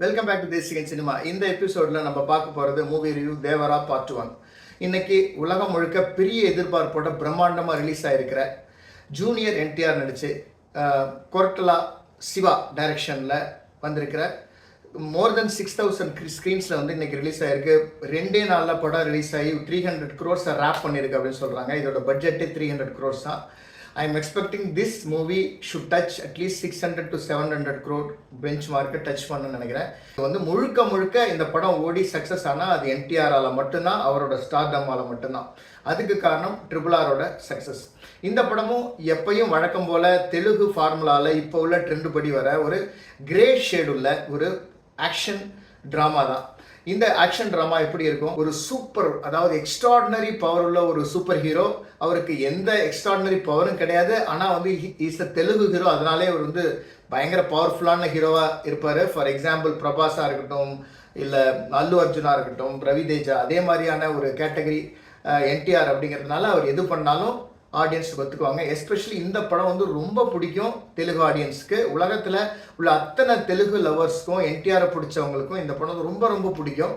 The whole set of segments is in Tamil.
Welcome back to Desikan cinema. இந்த எபிசோடில் நம்ம பார்க்க போகிறது மூவி ரிவ்யூ தேவரா பார்ட் 1. இன்னைக்கு உலகம் முழுக்க பெரிய எதிர்பார்ப்போட பிரம்மாண்டமாக ரிலீஸ் ஆகிருக்கிற ஜூனியர் என்டிஆர் நடித்து கொரட்டலா சிவா டைரக்ஷனில் வந்திருக்கிற மோர் தென் 6,000 ஸ்க்ரீன்ஸில் வந்து இன்றைக்கி ரிலீஸ் ஆகிருக்கு. 2 நாளில் படம் ரிலீஸ் ஆகி 300 crores ரேப் பண்ணியிருக்கு அப்படின்னு சொல்கிறாங்க. இதோட பட்ஜெட்டு 300 crores தான். I am expecting this movie should touch at least 600 to 700 crore benchmark touch பண்ணணும்னு நினைக்கிறேன். இது வந்து முழுக்க இந்த படம் ஓடி சக்ஸஸ் ஆனால் அது என்டிஆரால் மட்டும்தான், அவரோட ஸ்டார்டமால் மட்டும்தான். அதுக்கு காரணம் RRRோட சக்ஸஸ். இந்த படமும் எப்பயும் வழக்கம் போல் தெலுங்கு ஃபார்முலாவில் இப்போ உள்ள ட்ரெண்டு படி வர ஒரு கிரே ஷேடு உள்ள ஒரு ஆக்ஷன் ட்ராமா தான். இந்த ஆக்ஷன் ட்ராமா எப்படி இருக்கும்? ஒரு சூப்பர், அதாவது எக்ஸ்ட்ராடினரி பவர் உள்ள ஒரு சூப்பர் ஹீரோ. அவருக்கு எந்த எக்ஸ்ட்ராடினரி பவரும் கிடையாது, ஆனால் வந்து இஸ் அ தெலுங்கு ஹீரோ. அதனாலே அவர் வந்து பயங்கர பவர்ஃபுல்லான ஹீரோவாக இருப்பார். ஃபார் எக்ஸாம்பிள் பிரபாஸாக இருக்கட்டும், இல்லை அல்லு அர்ஜுனாக இருக்கட்டும், ரவி தேஜா, அதே மாதிரியான ஒரு கேட்டகரி என்டிஆர் அப்படிங்கிறதுனால அவர் எது பண்ணாலும் ஆடியன்ஸுக்கு ஒத்துக்குவாங்க. எஸ்பெஷலி இந்த படம் வந்து ரொம்ப பிடிக்கும் தெலுங்கு ஆடியன்ஸுக்கு. உலகத்தில் உள்ள அத்தனை தெலுங்கு லவர்ஸ்க்கும் என்டிஆரை பிடிச்சவங்களுக்கும் இந்த படம் ரொம்ப பிடிக்கும்.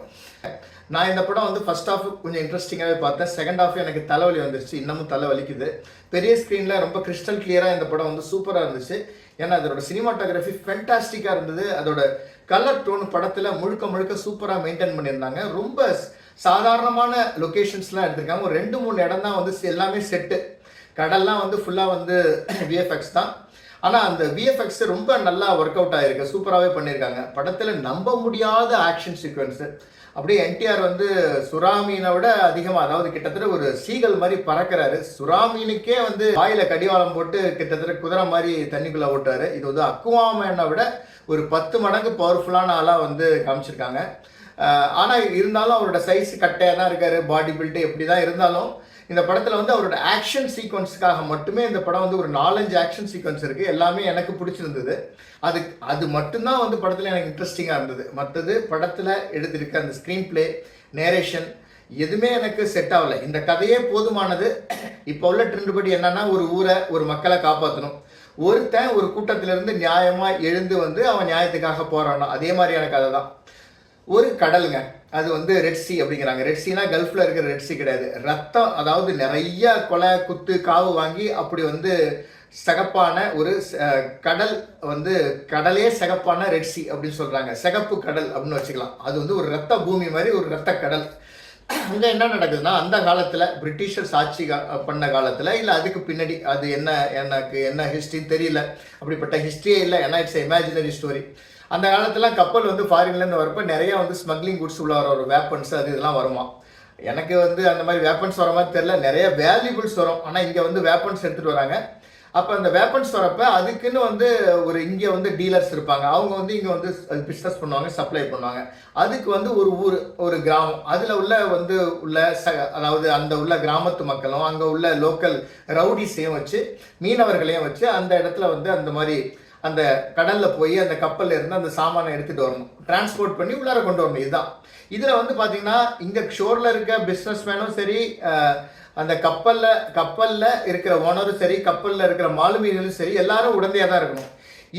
நான் இந்த படம் வந்து ஃபர்ஸ்ட் ஹாஃப் கொஞ்சம் இன்ட்ரெஸ்டிங்காகவே பார்த்தேன். செகண்ட் ஹாஃப் எனக்கு தலைவலி வந்துருச்சு, இன்னமும் தலைவலிக்குது. பெரிய ஸ்க்ரீனில் ரொம்ப கிறிஸ்டல் கிளியராக இந்த படம் வந்து சூப்பராக இருந்துச்சு. ஏன்னா அதோட சினிமாட்டோகிராஃபி ஃபென்டாஸ்டிக்காக இருந்தது. அதோட கலர் டோன் படத்தில் முழுக்க சூப்பராக மெயின்டைன் பண்ணியிருந்தாங்க. ரொம்ப சாதாரணமான லொக்கேஷன்ஸ்லாம் எடுத்திருக்காங்க. ஒரு 2-3 இடம் தான் வந்து எல்லாமே செட்டு. கடல்லாம் வந்து ஃபுல்லாக வந்து விஎஃப்எக்ஸ் தான். ஆனால் அந்த விஎஃப்எக்ஸ் ரொம்ப நல்லா ஒர்க் அவுட் ஆகிருக்கு, சூப்பராகவே பண்ணியிருக்காங்க. படத்தில் நம்ப முடியாத ஆக்ஷன் சீக்வன்ஸு. அப்படியே என்டிஆர் வந்து சுறாமீனை விட அதிகமாக, அதாவது கிட்டத்தட்ட ஒரு சீகல் மாதிரி பறக்கிறாரு. சுறாமீனுக்கே வந்து வாயில் கடிவாளம் போட்டு கிட்டத்தட்ட குதிரை மாதிரி தண்ணிக்குள்ளே ஓட்டாரு. இது வந்து அக்குவாமேனை விட ஒரு 10 மடங்கு பவர்ஃபுல்லான ஆளாக வந்து காமிச்சிருக்காங்க. ஆனால் இருந்தாலும் அவரோட சைஸ் கட்டையாக தான் இருக்கார், பாடி பில்டு எப்படி தான் இருந்தாலும் இந்த படத்தில் வந்து அவரோட ஆக்ஷன் சீக்வன்ஸுக்காக மட்டுமே இந்த படம் வந்து ஒரு 4-5 ஆக்ஷன் சீக்வன்ஸ் இருக்குது. எல்லாமே எனக்கு பிடிச்சிருந்தது. அது மட்டும்தான் வந்து படத்தில் எனக்கு இன்ட்ரெஸ்டிங்காக இருந்தது. மற்றது படத்தில் எடுத்திருக்க அந்த ஸ்க்ரீன் பிளே, நேரேஷன் எதுவுமே எனக்கு செட் ஆகலை. இந்த கதையே போதுமானது. இப்போ உள்ள ட்ரெண்ட் படி என்னன்னா, ஒரு ஊரை, ஒரு மக்களை காப்பாற்றணும். ஒருத்தன் ஒரு கூட்டத்திலிருந்து நியாயமாக எழுந்து வந்து அவன் நியாயத்துக்காக போகிறானோ அதே மாதிரியான கதை தான். ஒரு கடலுங்க, அது வந்து ரெட் சி அப்படிங்கிறாங்க. ரெட் சீனா கல்ஃபில் இருக்கிற ரெட் சி கிடையாது. ரத்தம், அதாவது நிறைய கொலை குத்து காவு வாங்கி அப்படி வந்து சிகப்பான ஒரு கடல், வந்து கடலே சிகப்பான ரெட் சி அப்படின்னு சொல்கிறாங்க. சிகப்பு கடல் அப்படின்னு வச்சுக்கலாம். அது வந்து ஒரு ரத்த பூமி மாதிரி, ஒரு ரத்த கடல். அங்கே என்ன நடக்குதுன்னா, அந்த காலத்தில் பிரிட்டிஷர்ஸ் ஆட்சி பண்ண காலத்தில், இல்லை அதுக்கு பின்னாடி, அது எனக்கு என்ன ஹிஸ்ட்ரின்னு தெரியல. அப்படிப்பட்ட ஹிஸ்ட்ரியே இல்லை, ஏன்னா இட்ஸ் இமேஜினரி ஸ்டோரி. அந்த காலத்தில் கப்பல் வந்து ஃபாரின்லேருந்து வரப்போ நிறைய வந்து ஸ்மக்லிங் குட்ஸ் உள்ள வர ஒரு வேப்பன்ஸ் அது இதெல்லாம் வருமா. எனக்கு வந்து அந்த மாதிரி வேப்பன்ஸ் வர மாதிரி தெரில, நிறைய வேல்யூபிள்ஸ் வரும். ஆனால் இங்கே வந்து வேப்பன்ஸ் எடுத்துகிட்டு வராங்க. அப்போ அந்த வேப்பன்ஸ் வரப்போ அதுக்குன்னு வந்து ஒரு இங்கே வந்து டீலர்ஸ் இருப்பாங்க. அவங்க வந்து இங்கே வந்து பிஸ்னஸ் பண்ணுவாங்க, சப்ளை பண்ணுவாங்க. அதுக்கு வந்து ஒரு ஊர், ஒரு கிராமம், அதில் உள்ள அதாவது அந்த உள்ள கிராமத்து மக்களும் அங்கே உள்ள லோக்கல் ரவுடிஸையும் வச்சு, மீனவர்களையும் வச்சு அந்த இடத்துல வந்து அந்த மாதிரி அந்த கடலில் போய் அந்த கப்பலில் இருந்து அந்த சாமானை எடுத்துகிட்டு வரணும், டிரான்ஸ்போர்ட் பண்ணி உள்ளார கொண்டு வரணும். இதுதான். இதில் வந்து பார்த்தீங்கன்னா இங்கே ஷோரில் இருக்க பிஸ்னஸ் மேனும் சரி, அந்த கப்பலில் இருக்கிற ஓனரும் சரி, கப்பலில் இருக்கிற மாலுமிகளும் சரி, எல்லாரும் உடந்தையாக தான் இருக்கணும்.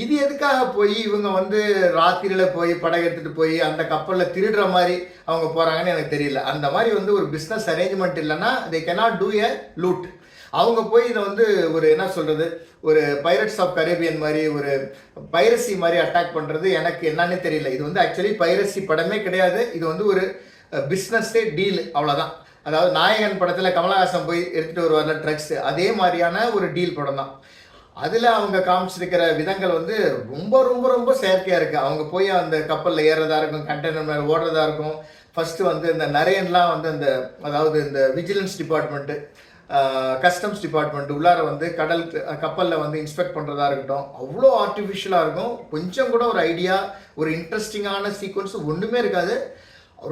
இது எதுக்காக போய் இவங்க வந்து ராத்திரியில் போய் படகு எடுத்துகிட்டு போய் அந்த கப்பலில் திருடுற மாதிரி அவங்க போகிறாங்கன்னு எனக்கு தெரியல. அந்த மாதிரி வந்து ஒரு பிஸ்னஸ் அரேஞ்ச்மெண்ட் இல்லைன்னா they cannot do a loot. அவங்க போய் இதை வந்து ஒரு என்ன சொல்கிறது, ஒரு பைரட்ஸ் ஆஃப் கரேபியன் மாதிரி, ஒரு பைரசி மாதிரி அட்டாக் பண்ணுறது எனக்கு என்னன்னே தெரியல. இது வந்து ஆக்சுவலி பைரசி படமே கிடையாது. இது வந்து ஒரு பிஸ்னஸ்ஸே டீல், அவ்வளோதான். அதாவது நாயகன் படத்தில் கமலஹாசன் போய் எடுத்துகிட்டு வருவார்ல ட்ரக்ஸ், அதே மாதிரியான ஒரு டீல் படம் தான். அதில் அவங்க காமிச்சிருக்கிற விதங்கள் வந்து ரொம்ப செயற்கையாக இருக்குது. அவங்க போய் அந்த கப்பலில் ஏறுறதா இருக்கும், கண்டெய்னர் மேலே ஓடுறதா இருக்கும். ஃபஸ்ட்டு வந்து இந்த நரேன்லாம் வந்து இந்த, அதாவது இந்த விஜிலன்ஸ் டிபார்ட்மெண்ட்டு, கஸ்டம்ஸ் டிபார்ட்மெண்ட் உள்ளார வந்து கப்பலில் வந்து இன்ஸ்பெக்ட் பண்ணுறதா இருக்கட்டும், அவ்வளோ ஆர்டிஃபிஷியலாக இருக்கும். கொஞ்சம் கூட ஒரு ஐடியா, ஒரு இன்ட்ரெஸ்டிங்கான சீக்வன்ஸ் ஒன்றுமே இருக்காது.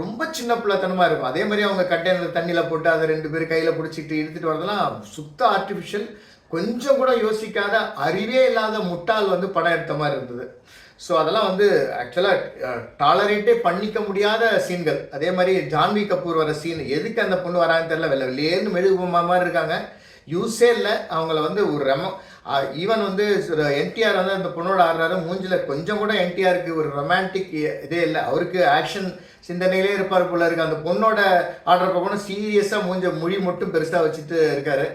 ரொம்ப சின்ன பிள்ளைத்தனமாக இருக்கும். அதே மாதிரி அவங்க கண்டெய்னர் தண்ணியில் போட்டு அதை 2 பேர் கையில் பிடிச்சிட்டு எடுத்துகிட்டு வரதெல்லாம் சுத்த ஆர்டிஃபிஷியல். கொஞ்சம் கூட யோசிக்காத, அறிவே இல்லாத முட்டாள் வந்து படம் எடுத்த மாதிரி இருந்தது. ஸோ அதெல்லாம் வந்து ஆக்சுவலாக டாலரேட்டே பண்ணிக்க முடியாத சீன்கள். அதே மாதிரி ஜான்வி கபூர் வர சீன், எதுக்கு அந்த பொண்ணு வரான்னு தெரியல, வெளிலேருந்து மெழுகுமா மாதிரி இருக்காங்க. யூஸே இல்லை. அவங்கள வந்து ஒரு ஈவன் வந்து என்டிஆர் வந்து அந்த பொண்ணோட ஆடுறாரு, மூஞ்சில் கொஞ்சம் கூட என்டிஆருக்கு ஒரு ரொமான்டிக் இதே இல்லை. அவருக்கு ஆக்ஷன் சிந்தனையிலே இருப்பார் போல இருக்கு. அந்த பொண்ணோட ஆடுறப்ப கூட சீரியஸாக மொழி மட்டும் பெருசாக வச்சுட்டு இருக்காரு.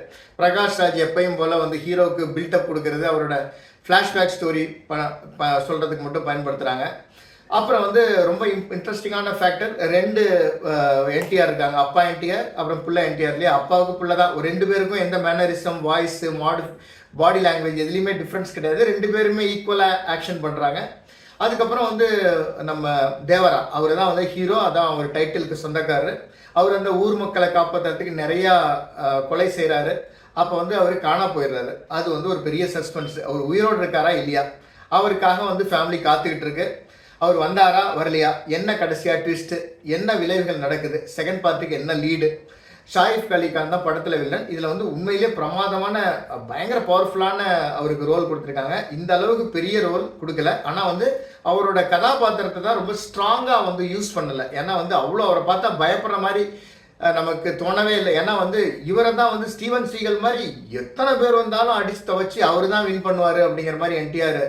பிரகாஷ் ராஜ் எப்பயும் போல் வந்து ஹீரோவுக்கு பில்டப் கொடுக்கறது, அவரோட ஃப்ளாஷ்பேக் ஸ்டோரி சொல்கிறதுக்கு மட்டும் பயன்படுத்துகிறாங்க. அப்புறம் வந்து ரொம்ப இன்ட்ரெஸ்டிங்கான ஃபேக்டர், 2 என்டிஆர் இருக்காங்க. அப்பா என்டிஆர் அப்புறம் புள்ள என்டிஆர்லேயே. அப்பாவுக்கு புள்ள தான். ஒரு 2 பேருக்கும் எந்த மேனரிசம், வாய்ஸு, பாடி லாங்குவேஜ் எதுலேயுமே டிஃப்ரென்ஸ் கிடையாது. 2 பேருமே ஈக்குவலாக ஆக்ஷன் பண்ணுறாங்க. அதுக்கப்புறம் வந்து நம்ம தேவரா, அவர் தான் வந்து ஹீரோ. அதான் அவர் டைட்டிலுக்கு சொந்தக்காரர். அவர் அந்த ஊர் மக்களை காப்பாற்றுறதுக்கு நிறையா கொலை செய்கிறாரு. அப்போ வந்து அவர் காணா போயிடுறாரு. அது வந்து ஒரு பெரிய சஸ்பென்ஸ். அவர் உயிரோடு இருக்காரா இல்லையா, அவருக்காக வந்து ஃபேமிலி காத்துக்கிட்டு இருக்கு. அவர் வந்தாரா வரலையா, என்ன கடைசியாக ட்விஸ்ட்டு, என்ன விளைவுகள் நடக்குது, செகண்ட் பார்ட்டுக்கு என்ன லீடு. ஷாயிஃப் அலி கான் தான் படத்தில் வில்லன். இதில் வந்து உண்மையிலே பிரமாதமான பயங்கர பவர்ஃபுல்லான அவருக்கு ரோல் கொடுத்துருக்காங்க. இந்த அளவுக்கு பெரிய ரோல் கொடுக்கல. ஆனால் வந்து அவரோட கதாபாத்திரத்தை தான் ரொம்ப ஸ்ட்ராங்காக வந்து யூஸ் பண்ணலை. ஏன்னா வந்து அவ்வளோ அவரை பார்த்தா பயப்படுற மாதிரி நமக்கு தோணவே இல்லை. ஏன்னா வந்து இவரை தான் வந்து ஸ்டீவன் சீகல் மாதிரி எத்தனை பேர் வந்தாலும் அடிச்சு துவச்சி அவர் தான் வின் பண்ணுவார் அப்படிங்கிற மாதிரி என்டிஆர்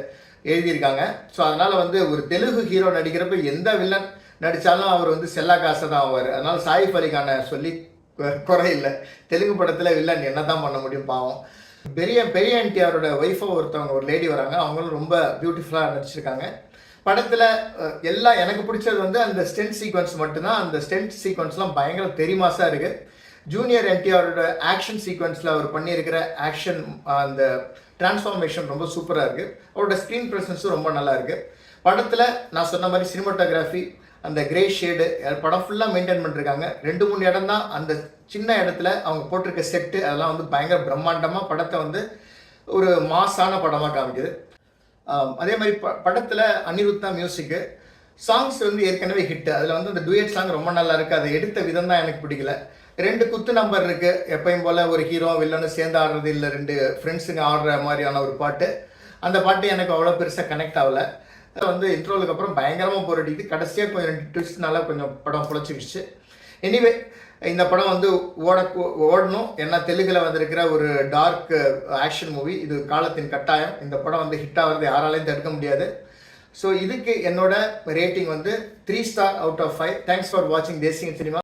எழுதியிருக்காங்க. ஸோ அதனால் வந்து ஒரு தெலுங்கு ஹீரோ நடிக்கிறப்ப எந்த வில்லன் நடித்தாலும் அவர் வந்து செல்லா காசை தான் ஆவார். அதனால் சாயிஃப் அலி கானை சொல்லி குறையில்லை. தெலுங்கு படத்தில் வில்லன் என்ன தான் பண்ண முடியும், பாவம். பெரிய என்டிஆரோட ஒய்ஃபாக ஒருத்தவங்க ஒரு லேடி வராங்க. அவங்களும் ரொம்ப பியூட்டிஃபுல்லாக நடிச்சிருக்காங்க. படத்தில் எல்லாம் எனக்கு பிடிச்சது வந்து அந்த ஸ்டென்ட் சீக்வன்ஸ் மட்டும்தான். அந்த ஸ்டென்ட் சீக்வன்ஸ்லாம் பயங்கர தெரிமாசாக இருக்குது. ஜூனியர் என்டிஆரோட ஆக்ஷன் சீக்வன்ஸில் அவர் பண்ணியிருக்கிற ஆக்ஷன் அந்த டிரான்ஸ்ஃபார்மேஷன் ரொம்ப சூப்பராக இருக்குது. அவரோட ஸ்க்ரீன் ப்ரெசன்ஸும் ரொம்ப நல்லா இருக்குது. படத்தில் நான் சொன்ன மாதிரி சினிமாட்டோகிராஃபி, அந்த கிரே ஷேடு, படம் ஃபுல்லாக மெயின்டைன் பண்ணிருக்காங்க. 2-3 இடம் தான் அந்த சின்ன இடத்துல அவங்க போட்டிருக்க செட்டு, அதெல்லாம் வந்து பயங்கர பிரம்மாண்டமாக படத்தை வந்து ஒரு மாசான படமாக காமிக்குது. அதே மாதிரி படத்தில் அனிருத்தா மியூசிக்கு, சாங்ஸ் வந்து ஏற்கனவே ஹிட்டு. அதில் வந்து அந்த டூயட் சாங் ரொம்ப நல்லா இருக்குது. அதை எடுத்த விதம் தான் எனக்கு பிடிக்கல. 2 குத்து நம்பர் இருக்குது. எப்பயும் போல் ஒரு ஹீரோ வில்லனும் சேர்ந்து ஆடுறது இல்லை, 2 ஃப்ரெண்ட்ஸுங்க ஆடுற மாதிரியான ஒரு பாட்டு. அந்த பாட்டு எனக்கு அவ்வளோ பெருசாக கனெக்ட் ஆகலை. வந்து இன்ட்ரோலுக்கு அப்புறம் பயங்கரமாக போர் அடிக்குது. கடைசியாக கொஞ்சம் 2 ட்விஸ்ட்னால கொஞ்சம் படம் புழைச்சிக்கிடுச்சு. எனிவே இந்த படம் வந்து ஓடணும். ஏன்னா தெலுங்கில் வந்திருக்கிற ஒரு டார்க் ஆக்ஷன் மூவி. இது காலத்தின் கட்டாயம். இந்த படம் வந்து ஹிட் ஆகிறது யாராலையும் தடுக்க முடியாது. ஸோ இதுக்கு என்னோட ரேட்டிங் வந்து 3 star out of 5. Thanks for வாட்சிங் தேசிங் சினிமா.